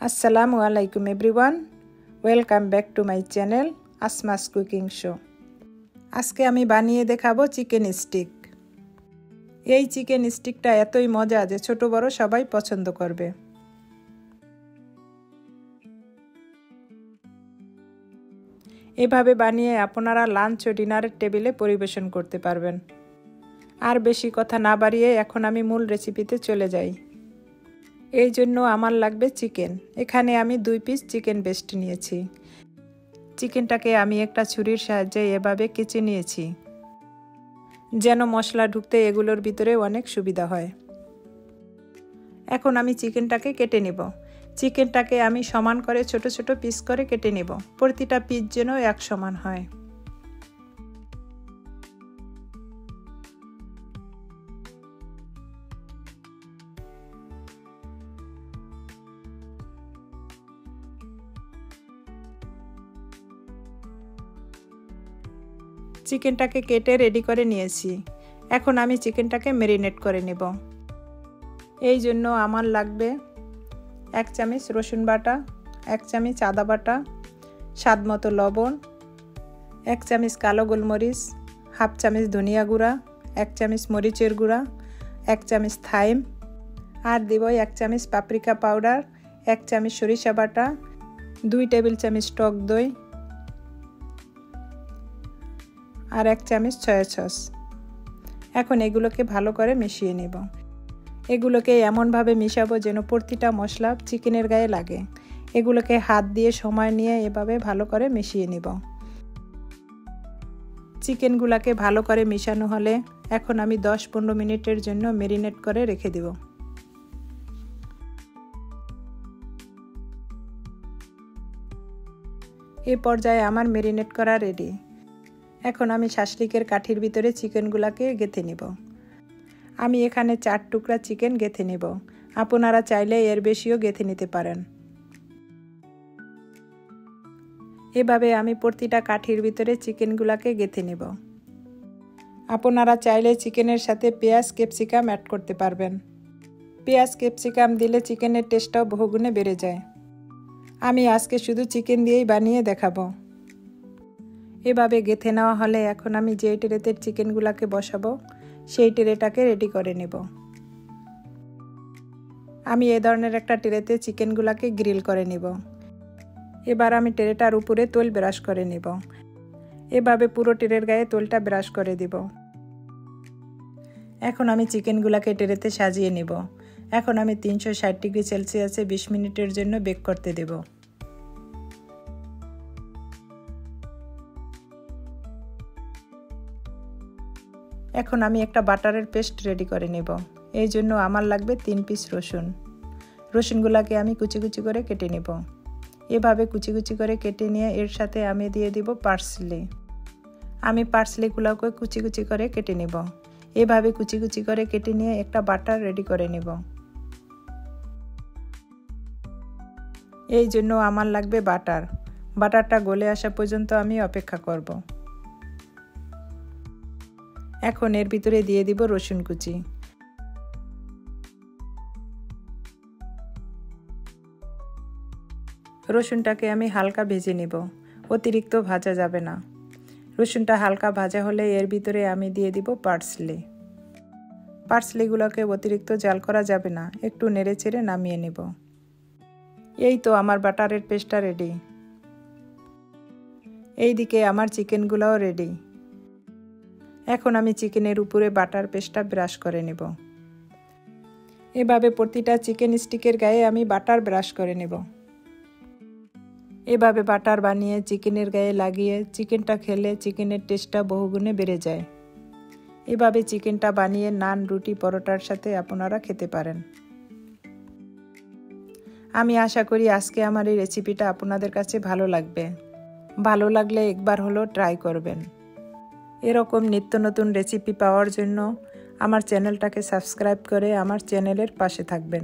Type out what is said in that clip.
আসসালামু আলাইকুম everyone, welcome back to my channel আসমাস cooking show. আজকে আমি বানিয়ে দেখাবো চিকেন স্টিক। এই চিকেন স্টিকটা এতই মজা যে ছোট বড় সবাই পছন্দ করবে। এভাবে বানিয়ে আপনারা লাঞ্চ ও ডিনারের টেবিলে পরিবেশন করতে পারবেন। আর বেশি কথা না বাড়িয়ে এখন আমি মূল রেসিপিতে চলে যাই। এই জন্য আমার লাগবে চিকেন। এখানে আমি 2 পিস চিকেন ব্রেস্ট নিয়েছি। চিকেনটাকে আমি একটা ছুরির সাহায্যে এভাবে কেচে নিয়েছি, যেন মশলা ঢুকতে এগুলোর ভিতরে অনেক সুবিধা হয়। এখন আমি চিকেনটাকে কেটে নেব। চিকেনটাকে আমি সমান করে ছোট ছোট পিস করে কেটে নেব, প্রতিটা পিস যেন এক সমান হয়। চিকেনটাকে কেটে রেডি করে নিয়েছি। এখন আমি চিকেনটাকে ম্যারিনেট করে নেব। এই জন্য আমার লাগবে 1 চামচ রসুন বাটা, 1 চামচ আদা বাটা, স্বাদ মতো লবণ, 1 চামচ কালো গোলমরিচ, হাফ চামচ ধনিয়া গুঁড়া, 1 চামচ মরিচের গুঁড়া, 1 চামচ থাইম, আর দেব 1 চামচ পাপরিকা পাউডার, 1 চামচ সরিষা বাটা, 2 টেবিল চামচ টক দই, আর 1 চামচ সয়া সস। এখন এগুলোকে ভালো করে মিশিয়ে নেব। এগুলোকে এমনভাবে মিশাবো যেন প্রতিটা মশলা চিকেনের গায়ে লাগে। এগুলোকে হাত দিয়ে সময় নিয়ে এভাবে ভালো করে মিশিয়ে নেব। চিকেনগুলোকে ভালো করে মিশানো হলে এখন আমি 10-15 মিনিটের জন্য ম্যারিনেট করে রেখে দেব। এই পর্যায়ে আমার ম্যারিনেট করা রেডি। এখন আমি শাসলিকের কাঠির ভিতরে চিকেনগুলোকে গেঁথে নেব। আমি এখানে 4 টুকরা চিকেন গেঁথে নেব। আপনারা চাইলে এর বেশিও গেঁথে নিতে পারেন। এভাবে আমি প্রতিটা কাঠির ভিতরে চিকেনগুলোকে গেঁথে নেব। আপনারা চাইলে চিকেনের সাথে পেঁয়াজ ক্যাপসিকাম অ্যাড করতে পারবেন। পেঁয়াজ ক্যাপসিকাম দিলে চিকেনের টেস্টটাও বহুগুণে বেড়ে যায়। আমি আজকে শুধু চিকেন দিয়েই বানিয়ে দেখাবো। এভাবে গেঁথে নেওয়া হলে এখন আমি যে ট্রেতে চিকেনগুলোকে বসাবো সেই ট্রেটাকে রেডি করে নেব। আমি এই ধরনের একটা ট্রেতে চিকেনগুলোকে গ্রিল করে নেব। এবার আমি ট্রেটার উপরে তেল ব্রাশ করে নেব। এভাবে পুরো ট্রের গায়ে তেলটা ব্রাশ করে দেব। এখন আমি চিকেনগুলোকে ট্রেতে সাজিয়ে নেব। এখন আমি 360 ডিগ্রি সেলসিয়াসে 20 মিনিটের জন্য বেক করতে দেব। এখন আমি একটা বাটারের পেস্ট রেডি করে নেব। এই জন্য আমার লাগবে 3 পিস রসুন। রসুনগুলোকে আমি কুচি কুচি করে কেটে নেব। এভাবে কুচি কুচি করে কেটে নিয়ে এর সাথে আমি দিয়ে দিব পার্সলি। আমি পার্সলিগুলোকে কুচি কুচি করে কেটে নেব। এভাবে কুচি কুচি করে কেটে নিয়ে একটা বাটার রেডি করে নেব। এই জন্য আমার লাগবে বাটার। বাটারটা গলে আসা পর্যন্ত আমি অপেক্ষা করব। এখন এর ভিতরে দিয়ে দিব রসুন কুচি। রসুনটাকে আমি হালকা ভেজে নেব, অতিরিক্ত ভাজা যাবে না। রসুনটা হালকা ভাজা হলে এর ভিতরে আমি দিয়ে দিব পার্সলি। পার্সলিগুলোকে অতিরিক্ত জাল করা যাবে না, একটু নেড়ে চেড়ে নামিয়ে নেব। এই তো আমার বাটারের পেস্টটা রেডি। এইদিকে আমার চিকেনগুলোও রেডি। এখন আমি চিকেনের উপরে বাটার পেস্টটা ব্রাশ করে নেব। এভাবে প্রতিটা চিকেন স্টিকের গায়ে আমি বাটার ব্রাশ করে নেব। এভাবে বাটার বানিয়ে চিকেনের গায়ে লাগিয়ে চিকেনটা খেলে চিকেনের টেস্টটা বহুগুণে বেড়ে যায়। এভাবে চিকেনটা বানিয়ে নান, রুটি, পরোটার সাথে আপনারা খেতে পারেন। আমি আশা করি আজকে আমার এই রেসিপিটা আপনাদের কাছে ভালো লাগবে। ভালো লাগলে একবার হলো ট্রাই করবেন। এরকম নিত্য নতুন রেসিপি পাওয়ার জন্য আমার চ্যানেলটাকে সাবস্ক্রাইব করে আমার চ্যানেলের পাশে থাকবেন।